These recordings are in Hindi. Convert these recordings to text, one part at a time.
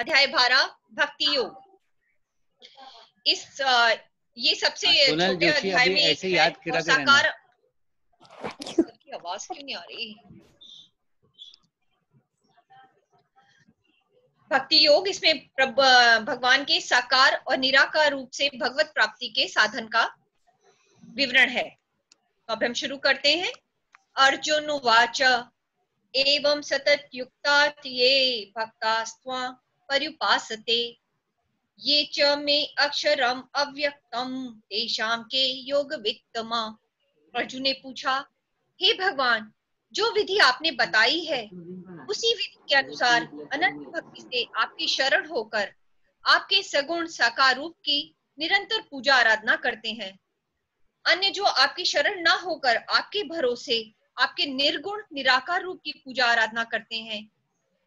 अध्याय 12 भक्ति योग। ये सबसे छोटे अध्याय में एक है और साकार। सबकी आवाज क्यों नहीं आ रही? भक्ति योग, इसमें भगवान के साकार और निराकार रूप से भगवत प्राप्ति के साधन का विवरण है। तो अब हम शुरू करते हैं। अर्जुन उवाच एवं सतत युक्तात् ये भक्तास्त्वां पर्युपासते ये च मे अक्षरम अव्यक्तम तेषां के योगवित्तमा। अर्जुन ने पूछा, हे भगवान, जो विधि आपने बताई है उसी विधि के अनुसार अनन्य भक्ति से आपकी शरण होकर आपके सगुण साकार रूप की निरंतर पूजा आराधना करते हैं। अन्य जो आपकी शरण ना होकर आपके भरोसे आपके निर्गुण निराकार रूप की पूजा आराधना करते हैं,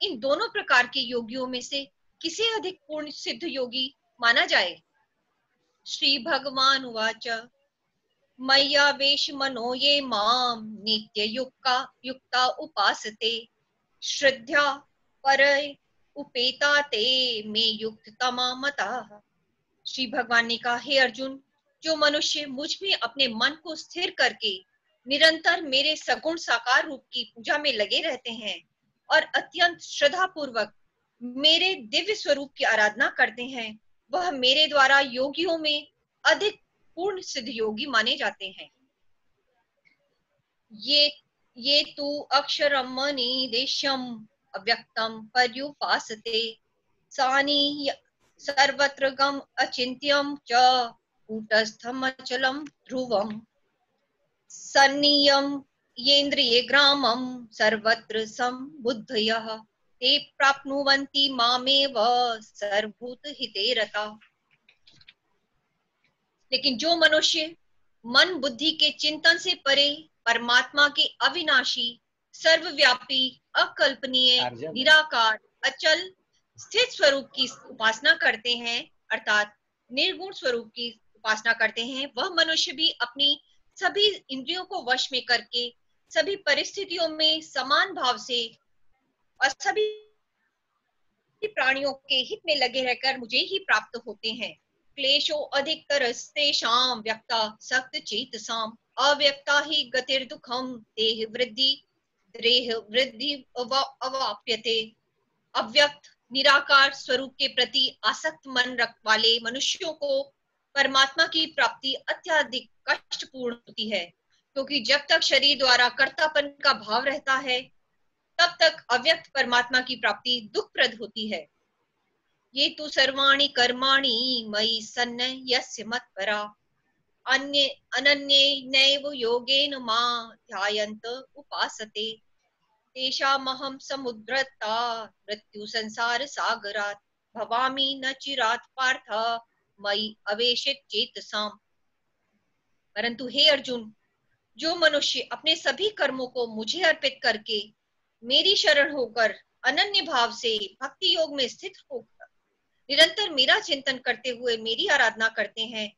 इन दोनों प्रकार के योगियों में से किसे अधिक पूर्ण सिद्ध योगी माना जाए? श्री भगवान उवाच मय्यावेश मनो ये माम नित्य युक्ता उपासते श्रद्धा परय उपेता ते मे युक्त तमा मतः। श्री भगवान ने कहा, हे अर्जुन, जो मनुष्य मुझ में अपने मन को स्थिर करके निरंतर मेरे सगुण साकार रूप की पूजा में लगे रहते हैं और अत्यंत श्रद्धा पूर्वक मेरे दिव्य स्वरूप की आराधना करते हैं, वह मेरे द्वारा योगियों में अधिक पूर्ण सिद्ध योगी माने जाते हैं। ये तु अक्षरम मनीदेशम अव्यक्तम पर्युपासते सानि सर्वत्र गम अचिन्त्यम च कूटस्थम अचलम ध्रुवम सन्नियम येन्द्रिये ग्रामम सर्वत्र संबुद्धयः ते प्राप्नुवन्ति मामेव सर्वभूत हिते रता। लेकिन जो मनुष्य मन बुद्धि के चिंतन से परे परमात्मा के अविनाशी सर्वव्यापी अकल्पनीय निराकार अचल स्थित स्वरूप की उपासना करते हैं, अर्थात निर्गुण स्वरूप की उपासना करते हैं, वह मनुष्य भी अपनी सभी इंद्रियों को वश में करके सभी परिस्थितियों में समान भाव से और सभी प्राणियों के हित में लगे रहकर मुझे ही प्राप्त होते हैं। क्लेशो अधिकतरस्तेषां व्यक्ता सक्त चेतसाम् अव्यक्ता ही गतिर्दुःखम देह वृद्धि अवाप्यते। अव्यक्त निराकार स्वरूप के प्रति आसक्त मन वाले मनुष्यों को परमात्मा की प्राप्ति अत्यधिक कष्टपूर्ण होती है, क्योंकि जब तक शरीर द्वारा कर्तापन का भाव रहता है तब तक अव्यक्त परमात्मा की प्राप्ति दुखप्रद होती है। ये तु सर्वाणि कर्माणि मयि सन्न्यस्य मत्परा अनन्येनैव योगेन मां ध्यायन्त उपासते तेषामहं समुद्धृता मृत्यु संसार सागरात् भवामि न चिरात् पार्थ मयि अवेशित चेतसाम्। परंतु हे अर्जुन, जो मनुष्य अपने सभी कर्मों को मुझे अर्पित करके मेरी शरण होकर अनन्य भाव से भक्ति योग में स्थित होकर निरंतर मेरा चिंतन करते हुए मेरी आराधना करते हैं,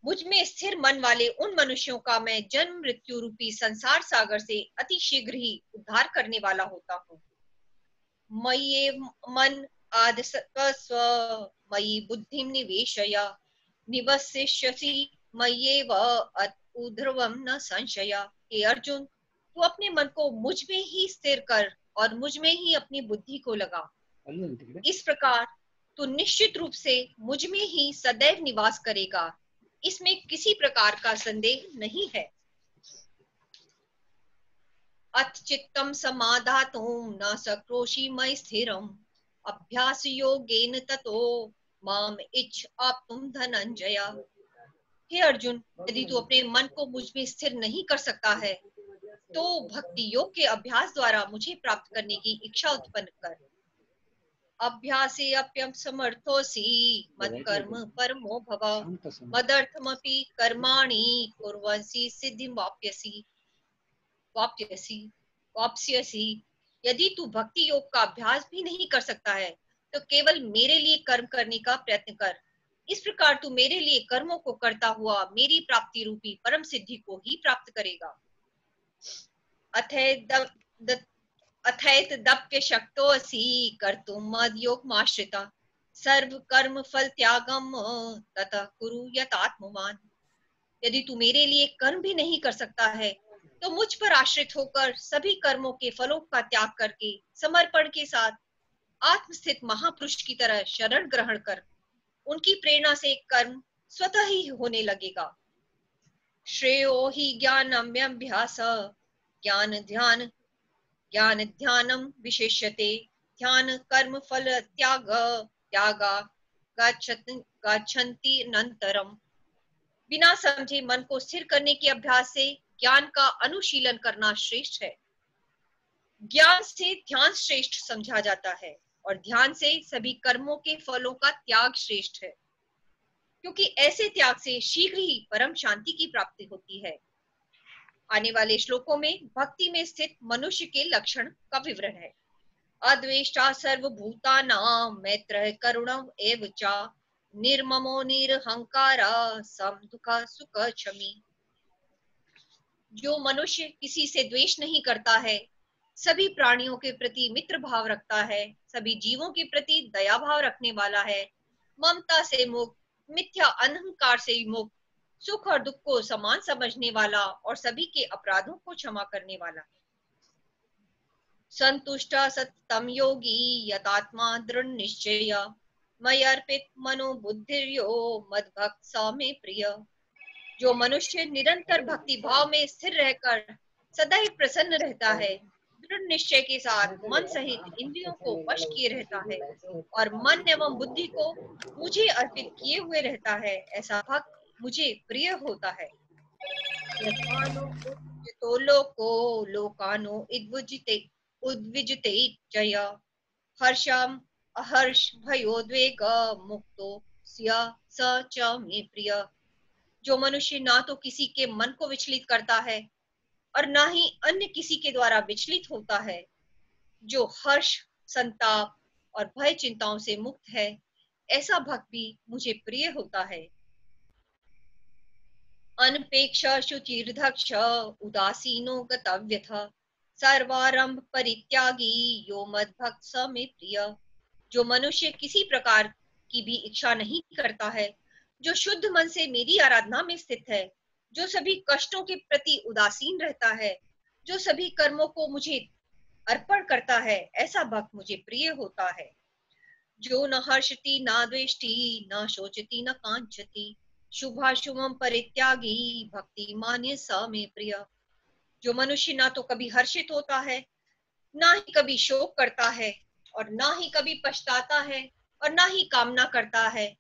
मुझ में स्थिर मन वाले उन मनुष्यों का मैं जन्म मृत्यु रूपी संसार सागर से अति शीघ्र ही उद्धार करने वाला होता हूँ। मयि मन आदस्व मयि बुद्धिं निवेशय निवसिष्यसि मय्येव ऊर्ध्वं न संशय। हे अर्जुन, तू अपने मन को मुझ में ही स्थिर कर और मुझ में ही अपनी बुद्धि को लगा। इस प्रकार तू निश्चित रूप से मुझ में ही सदैव निवास करेगा, इसमें किसी प्रकार का संदेह नहीं है। अथ चित्तम समाधातुं न सक्रोशी मयि स्थिरम् अभ्यास योगेन ततो माम इच्छ आप्तुम धनंजय। हे अर्जुन, यदि तू अपने मन को मुझ में स्थिर नहीं कर सकता है तो भक्ति योग के अभ्यास द्वारा मुझे प्राप्त करने की इच्छा उत्पन्न कर। अभ्यासे अप्यम समर्थोसी मत्कर्म परमो भव मदर्थमपि कर्माणि कुर्वन्सि सिद्धिं वाप्स्यसि। यदि तू भक्ति योग का अभ्यास भी नहीं कर सकता है तो केवल मेरे लिए कर्म करने का प्रयत्न कर। इस प्रकार तू मेरे लिए कर्मों को करता हुआ मेरी प्राप्ति रूपी परम सिद्धि को ही प्राप्त करेगा। अथैत दप्य शक्तो असि कर्तुम मद्योगमाश्रिता सर्व कर्म फल त्यागम ततः कुरु यतात्मवान। यदि तू मेरे लिए कर्म भी नहीं कर सकता है तो मुझ पर आश्रित होकर सभी कर्मों के फलों का त्याग करके समर्पण के साथ आत्मस्थित महापुरुष की तरह शरण ग्रहण कर उनकी प्रेरणा से कर्म स्वतः ही होने लगेगा। श्रेयो हि ज्ञानम्यभ्यास ज्ञान ध्यानम विशेष्यते ध्यान कर्म फल त्यागा गच्छन्ति अनंतरम। बिना समझे मन को स्थिर करने के अभ्यास से ज्ञान का अनुशीलन करना श्रेष्ठ है। ज्ञान से ध्यान श्रेष्ठ समझा जाता है और ध्यान से सभी कर्मों के फलों का त्याग श्रेष्ठ है, क्योंकि ऐसे त्याग से शीघ्र ही परम शांति की प्राप्ति होती है। आने वाले श्लोकों में भक्ति में स्थित मनुष्य के लक्षण का विवरण है। अद्वेष्टा सर्वभूतानां मैत्रः करुणः एव च निर्ममो निरहंकारः सम दुःख सुख क्षमी। जो मनुष्य किसी से द्वेष नहीं करता है, सभी प्राणियों के प्रति मित्र भाव रखता है, सभी जीवों के प्रति दया भाव रखने वाला है, ममता से मुक्त, मिथ्या अहंकार से मुक्त, सुख और दुख को समान समझने वाला और सभी के अपराधों को क्षमा करने वाला। संतुष्ट सततम योगी यतात्मा दृढ़ निश्चय मयि अर्पित मनो बुद्धिर्यो मद्भक्त स मे प्रिय। जो मनुष्य निरंतर भक्ति भाव में स्थिर रहकर सदैव प्रसन्न रहता है, दृढ़ निश्चय के साथ मन सहित इंद्रियों को वश किए रहता है और मन एवं बुद्धि को मुझे अर्पित किए हुए रहता है, ऐसा भक्त मुझे प्रिय होता है। यथानो लोको लोकानो उद्विजते जय हर्षम अहर्ष भयोद्वेग मुक्तो स च मे प्रिय। जो मनुष्य ना तो किसी के मन को विचलित करता है और ना ही अन्य किसी के द्वारा विचलित होता है, जो हर्ष, संताप और भय चिंताओं से मुक्त है, ऐसा भक्त भी मुझे प्रिय होता है। अनपेक्ष शुचिर्दक्ष उदासीनो गतव्यथ सर्वारंभ परित्यागी यो मद्भक्त स मे प्रिय। जो मनुष्य किसी प्रकार की भी इच्छा नहीं करता है, जो शुद्ध मन से मेरी आराधना में स्थित है, जो सभी कष्टों के प्रति उदासीन रहता है, जो सभी कर्मों को मुझे अर्पण करता है, ऐसा भक्त मुझे प्रिय होता है। जो न हर्षति न द्वेष्टि न शोचति न कांक्षति शुभाशुभम परित्यागी भक्ति मान्य स मे प्रिय। जो मनुष्य ना तो कभी हर्षित होता है, ना ही कभी शोक करता है और ना ही कभी पछताता है और ना ही कामना करता है,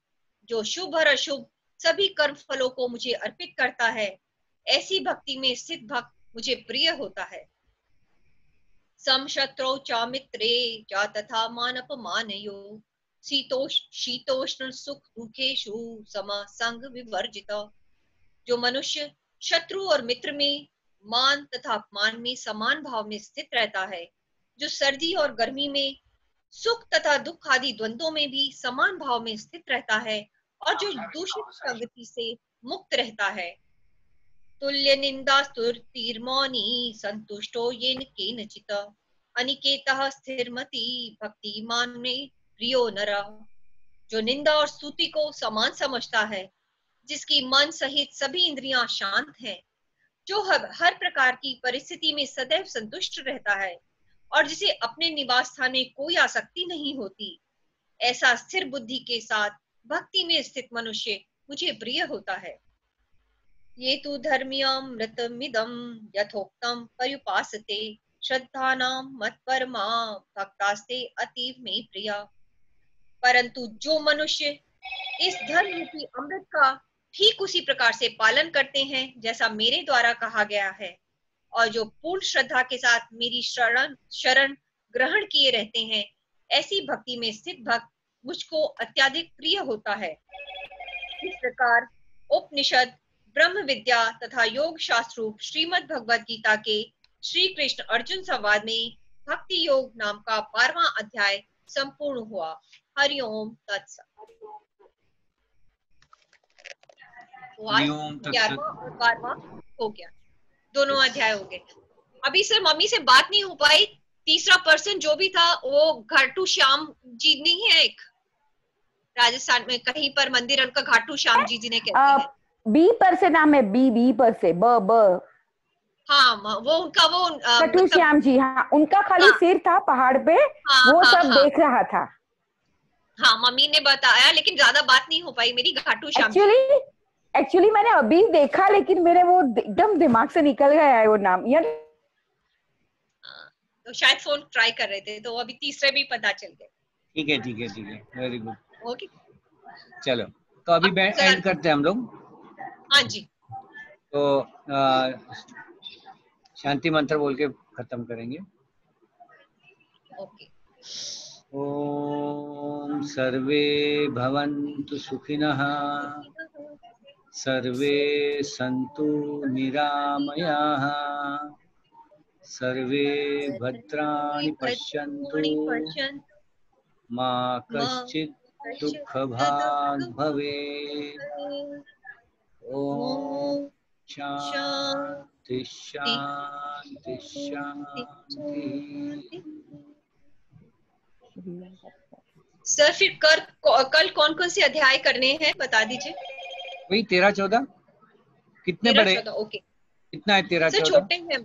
जो शुभ और अशुभ सभी कर्म फलों को मुझे अर्पित करता है, ऐसी भक्ति में स्थित भक्त मुझे प्रिय होता है। सम शत्रौ च मित्रे च तथा मानपमानयो शीतोष्ण सुख दुखेषु सम संग विवर्जित। जो मनुष्य शत्रु और मित्र में, मान तथा अपमान में समान भाव में स्थित रहता है, जो सर्दी और गर्मी में, सुख तथा दुख आदि द्वंद्वों में भी समान भाव में स्थित रहता है और जो दूषित संगति से मुक्त रहता है। तुल्य निंदा स्तुतिर्मौनी संतुष्टो येन केनचित् अनिकेतः स्थिरमति भक्तिमान में प्रियो नरः। जो निंदा और स्तुति को समान समझता है, जिसकी मन सहित सभी इंद्रियां शांत हैं, जो हर प्रकार की परिस्थिति में सदैव संतुष्ट रहता है और जिसे अपने निवास स्थान में कोई आसक्ति नहीं होती, ऐसा स्थिर बुद्धि के साथ भक्ति में स्थित मनुष्य मुझे प्रिय होता है। ये तु धर्म्यमृतमिदं यथोक्तं पर्युपासते श्रद्धानां मत्परमा भक्तास्ते अतीव मे प्रिया। परंतु जो मनुष्य इस धर्म रूपी अमृत का ठीक उसी प्रकार से पालन करते हैं जैसा मेरे द्वारा कहा गया है, और जो पूर्ण श्रद्धा के साथ मेरी शरण ग्रहण किए रहते हैं, ऐसी भक्ति में स्थित भक्त मुझको अत्यधिक प्रिय होता है। इस प्रकार उपनिषद, ब्रह्म विद्या तथा योग शास्त्र रूप श्रीमद् भगवद गीता के श्री कृष्ण अर्जुन संवाद में भक्ति योग नाम का 12वां अध्याय संपूर्ण हुआ। हरिओम तत्सत। 11वां और 12वां हो गया, दोनों अध्याय हो गए। अभी सर मम्मी से बात नहीं हो पाई, तीसरा पर्सन जो भी था वो घाटू श्याम जी नहीं है, एक राजस्थान में कहीं पर मंदिर है उनका, घाटू श्याम जी जिन्हें कहते हैं। बी पर से नाम है, बी पर से, ब। हाँ वो उनका वो खाटू मतलब श्याम जी, हाँ, उनका खाली हाँ सिर था पहाड़ पे, हाँ वो हाँ सब हाँ देख रहा था। हाँ, मम्मी ने बताया लेकिन ज्यादा बात नहीं हो पाई मेरी, घाटू श्याम जी। एक्चुअली एक्चुअली मैंने अभी देखा, लेकिन मेरे वो एकदम दिमाग से निकल गया है वो नाम यार। तो शायद फोन ट्राई कर रहे थे, तो अभी तीसरे भी पता चल गए। ठीक है ठीक है ठीक है, वेरी गुड। ओके, चलो तो अभी एंड करते हैं हम लोग। हाँ जी, तो शांति मंत्र बोल के खत्म करेंगे। ओके। ओम सर्वे भवन्तु सुखिनः, सर्वे सन्तु निरामयाः, सर्वे भद्राणि पश्यन्तु, मा कश्चित् दुःखभाग् भवेत्। ओम शांति शांति शांति। सर फिर कल कौन कौन से अध्याय करने हैं बता दीजिए। वही 13-14। कितने बड़े? 13-14, ओके। कितना है 13-14? छोटे हैं,